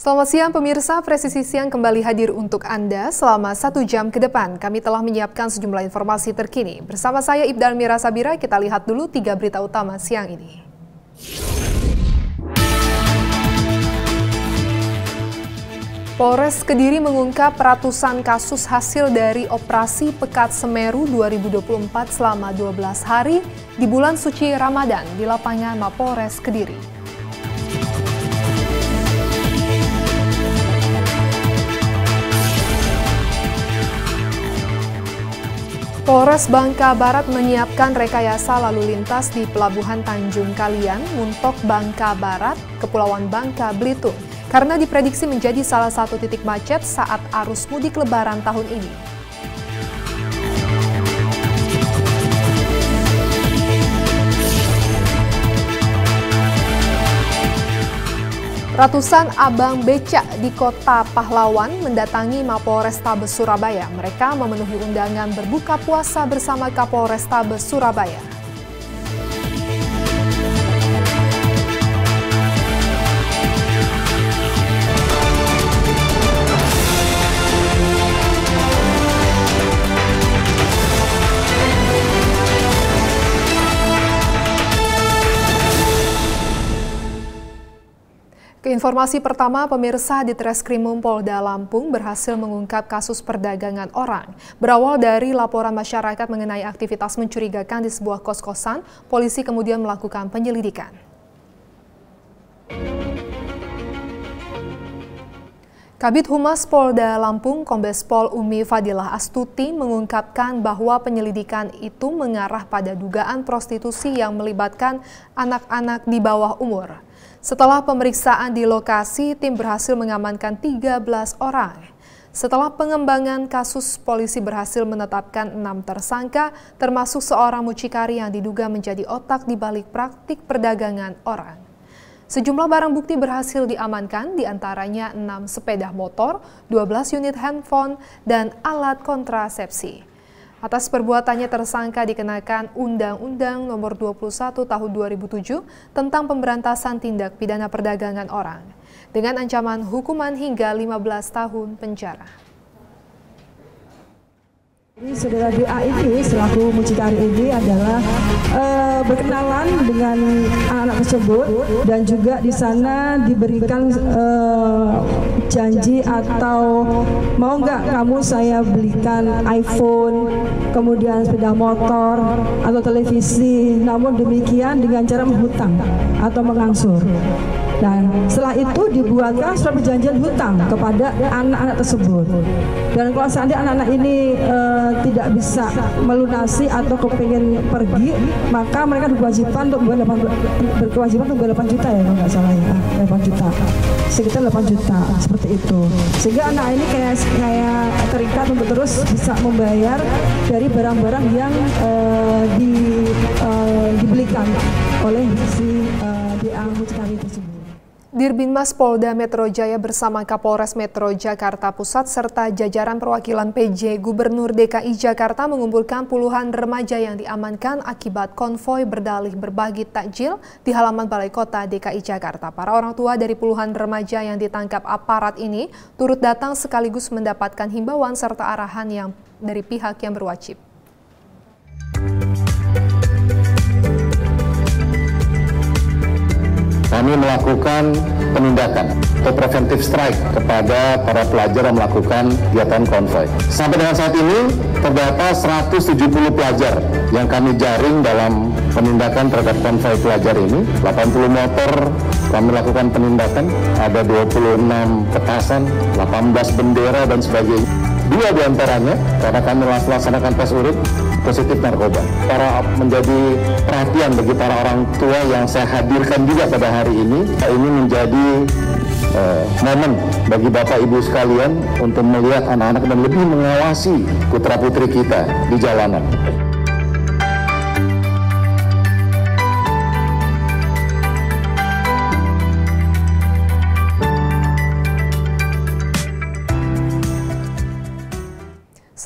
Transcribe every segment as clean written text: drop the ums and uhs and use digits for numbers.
Selamat siang pemirsa, Presisi Siang kembali hadir untuk Anda selama 1 jam ke depan. Kami telah menyiapkan sejumlah informasi terkini. Bersama saya Ibda Almira Sabira, kita lihat dulu 3 berita utama siang ini. Polres Kediri mengungkap ratusan kasus hasil dari Operasi Pekat Semeru 2024 selama 12 hari di bulan suci Ramadan di lapangan Mapolres Kediri. Polres Bangka Barat menyiapkan rekayasa lalu lintas di Pelabuhan Tanjung Kalian, Muntok, Bangka Barat, Kepulauan Bangka, Belitung, karena diprediksi menjadi salah satu titik macet saat arus mudik Lebaran tahun ini. Ratusan abang becak di Kota Pahlawan mendatangi Mapolrestabes Surabaya. Mereka memenuhi undangan berbuka puasa bersama Kapolrestabes Surabaya. Informasi pertama, pemirsa, di Treskrimum Polda Lampung berhasil mengungkap kasus perdagangan orang. Berawal dari laporan masyarakat mengenai aktivitas mencurigakan di sebuah kos-kosan, polisi kemudian melakukan penyelidikan. Kabid Humas Polda Lampung, Kombes Pol Umi Fadilah Astuti mengungkapkan bahwa penyelidikan itu mengarah pada dugaan prostitusi yang melibatkan anak-anak di bawah umur. Setelah pemeriksaan di lokasi, tim berhasil mengamankan 13 orang. Setelah pengembangan kasus, polisi berhasil menetapkan 6 tersangka, termasuk seorang mucikari yang diduga menjadi otak di balik praktik perdagangan orang. Sejumlah barang bukti berhasil diamankan, diantaranya 6 sepeda motor, 12 unit handphone, dan alat kontrasepsi. Atas perbuatannya tersangka dikenakan Undang-Undang Nomor 21 Tahun 2007 tentang pemberantasan tindak pidana perdagangan orang dengan ancaman hukuman hingga 15 tahun penjara. Saudara DA ini selaku mucikari ini adalah berkenalan dengan anak tersebut dan juga di sana diberikan janji atau mau nggak kamu saya belikan iPhone, kemudian sepeda motor atau televisi, namun demikian dengan cara menghutang atau mengangsur. Dan setelah itu dibuatkan surat perjanjian hutang kepada anak-anak tersebut. Dan kalau seandainya anak-anak ini tidak bisa melunasi atau kepingin pergi, maka mereka berkewajiban untuk membayar 8 juta ya kalau nggak salah ya, 8 juta, sekitar 8 juta seperti itu. Sehingga anak ini kayak terikat untuk terus bisa membayar dari barang-barang yang dibelikan oleh si DA mucikari tersebut. Dirbinmas Polda Metro Jaya bersama Kapolres Metro Jakarta Pusat serta jajaran perwakilan PJ Gubernur DKI Jakarta mengumpulkan puluhan remaja yang diamankan akibat konvoi berdalih berbagi takjil di halaman Balai Kota DKI Jakarta. Para orang tua dari puluhan remaja yang ditangkap aparat ini turut datang sekaligus mendapatkan himbauan serta arahan dari pihak yang berwajib. Kami melakukan penindakan atau preventive strike kepada para pelajar yang melakukan kegiatan konvoi. Sampai dengan saat ini terdapat 170 pelajar yang kami jaring dalam penindakan terhadap konvoi pelajar ini. 80 motor kami lakukan penindakan, ada 26 petasan, 18 bendera dan sebagainya. 2 diantaranya karena kami melaksanakan tes urin positif narkoba. Para menjadi perhatian bagi para orang tua yang saya hadirkan juga pada hari ini. Ini menjadi momen bagi Bapak Ibu sekalian untuk melihat anak-anak dan lebih mengawasi putra-putri kita di jalanan.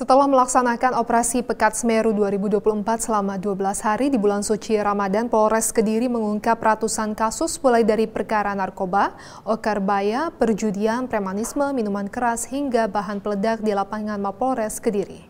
Setelah melaksanakan operasi Pekat Semeru 2024 selama 12 hari di bulan suci Ramadan, Polres Kediri mengungkap ratusan kasus mulai dari perkara narkoba, okarbaya, perjudian, premanisme, minuman keras, hingga bahan peledak di lapangan Mapolres Kediri.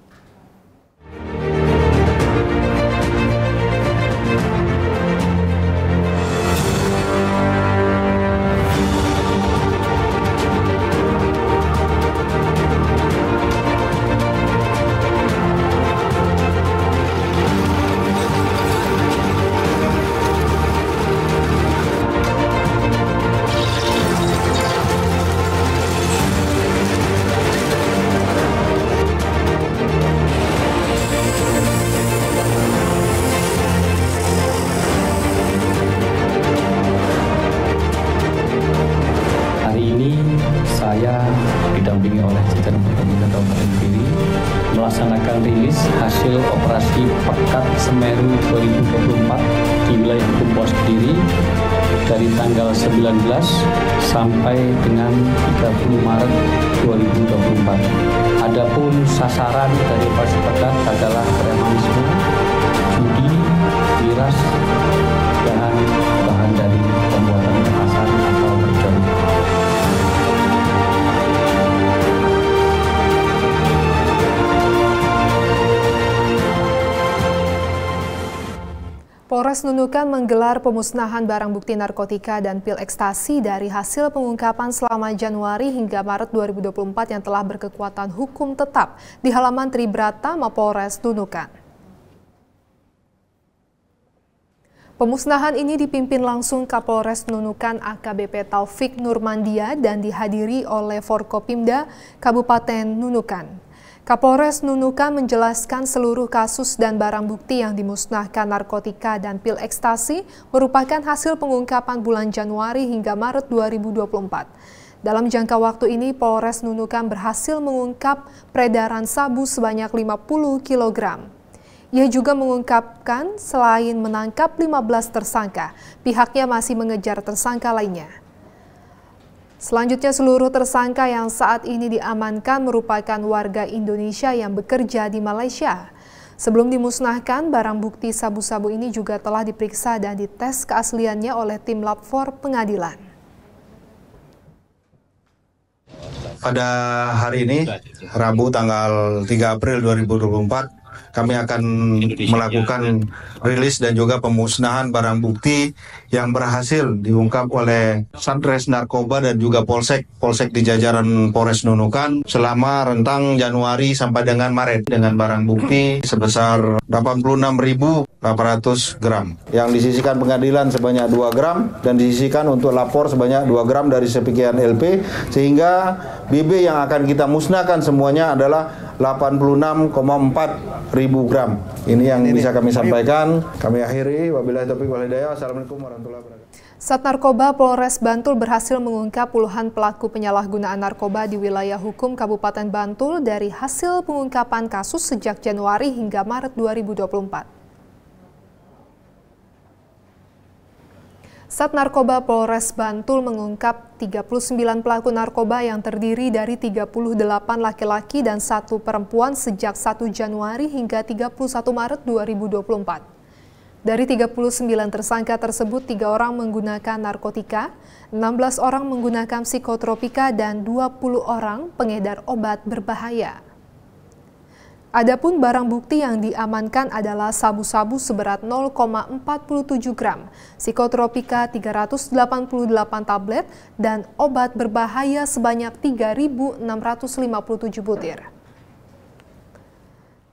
Saya didampingi oleh jajaran Pemerintah Kabupaten Kediri melaksanakan rilis hasil operasi Pekat Semeru 2024 di wilayah hukum Polres Kediri dari tanggal 19 sampai dengan 30 Maret 2024. Adapun sasaran dari operasi Pekat adalah premanisme, judi, miras, dan bahan dari pembuatan petasan atau mercon. Polres Nunukan menggelar pemusnahan barang bukti narkotika dan pil ekstasi dari hasil pengungkapan selama Januari hingga Maret 2024 yang telah berkekuatan hukum tetap di halaman Tribrata Mapolres Nunukan. Pemusnahan ini dipimpin langsung Kapolres Nunukan AKBP Taufik Nurmandia dan dihadiri oleh Forkopimda Kabupaten Nunukan. Kapolres Nunukan menjelaskan seluruh kasus dan barang bukti yang dimusnahkan narkotika dan pil ekstasi merupakan hasil pengungkapan bulan Januari hingga Maret 2024. Dalam jangka waktu ini, Polres Nunukan berhasil mengungkap peredaran sabu sebanyak 50 kg. Ia juga mengungkapkan selain menangkap 15 tersangka, pihaknya masih mengejar tersangka lainnya. Selanjutnya, seluruh tersangka yang saat ini diamankan merupakan warga Indonesia yang bekerja di Malaysia. Sebelum dimusnahkan, barang bukti sabu-sabu ini juga telah diperiksa dan dites keasliannya oleh tim Lab 4 pengadilan. Pada hari ini, Rabu tanggal 3 April 2024, kami akan melakukan rilis dan juga pemusnahan barang bukti yang berhasil diungkap oleh Satres Narkoba dan juga Polsek di jajaran Polres Nunukan selama rentang Januari sampai dengan Maret dengan barang bukti sebesar 86.800 gram yang disisikan pengadilan sebanyak 2 gram dan disisikan untuk lapor sebanyak 2 gram dari sekian LP, sehingga BB yang akan kita musnahkan semuanya adalah 86,4 ribu gram. Ini yang bisa kami sampaikan. Kami akhiri. Wabillahi taufiq wal hidayah. Assalamualaikum warahmatullahi wabarakatuh. Sat Narkoba Polres Bantul berhasil mengungkap puluhan pelaku penyalahgunaan narkoba di wilayah hukum Kabupaten Bantul dari hasil pengungkapan kasus sejak Januari hingga Maret 2024. Sat Narkoba Polres Bantul mengungkap 39 pelaku narkoba yang terdiri dari 38 laki-laki dan 1 perempuan sejak 1 Januari hingga 31 Maret 2024. Dari 39 tersangka tersebut, 3 orang menggunakan narkotika, 16 orang menggunakan psikotropika, dan 20 orang pengedar obat berbahaya. Adapun barang bukti yang diamankan adalah sabu-sabu seberat 0,47 gram, psikotropika 388 tablet, dan obat berbahaya sebanyak 3.657 butir.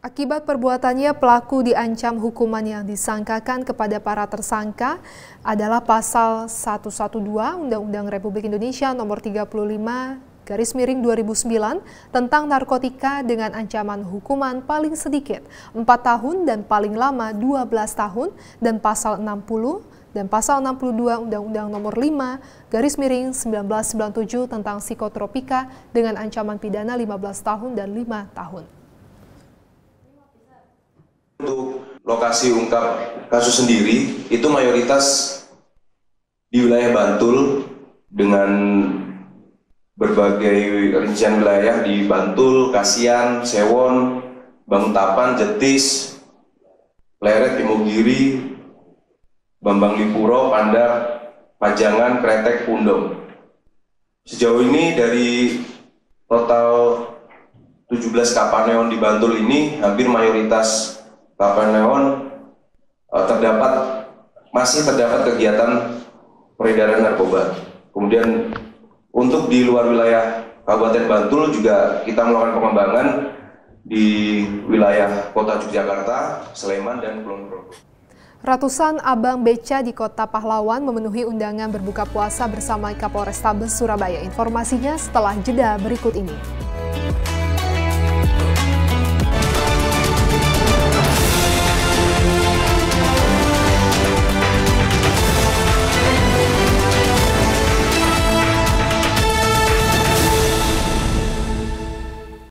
Akibat perbuatannya, pelaku diancam hukuman yang disangkakan kepada para tersangka adalah pasal 112 Undang-Undang Republik Indonesia Nomor 35/2009 tentang narkotika dengan ancaman hukuman paling sedikit 4 tahun dan paling lama 12 tahun, dan pasal 60 dan pasal 62 Undang-Undang Nomor 5/1997 tentang psikotropika dengan ancaman pidana 15 tahun dan 5 tahun. Untuk lokasi ungkap kasus sendiri itu mayoritas di wilayah Bantul dengan berbagai rincian wilayah di Bantul, Kasian, Sewon, Bangutapan, Jetis, Pleret, Imogiri, Bambang Lipuro, Pandak, Pajangan, Kretek, Pundong. Sejauh ini dari total 17 kapal neon di Bantul ini, hampir mayoritas kapal neon masih terdapat kegiatan peredaran narkoba. Kemudian untuk di luar wilayah Kabupaten Bantul juga kita melakukan pengembangan di wilayah Kota Yogyakarta, Sleman, dan Kulon Progo. Ratusan abang beca di Kota Pahlawan memenuhi undangan berbuka puasa bersama Kapolrestabes Surabaya. Informasinya setelah jeda berikut ini.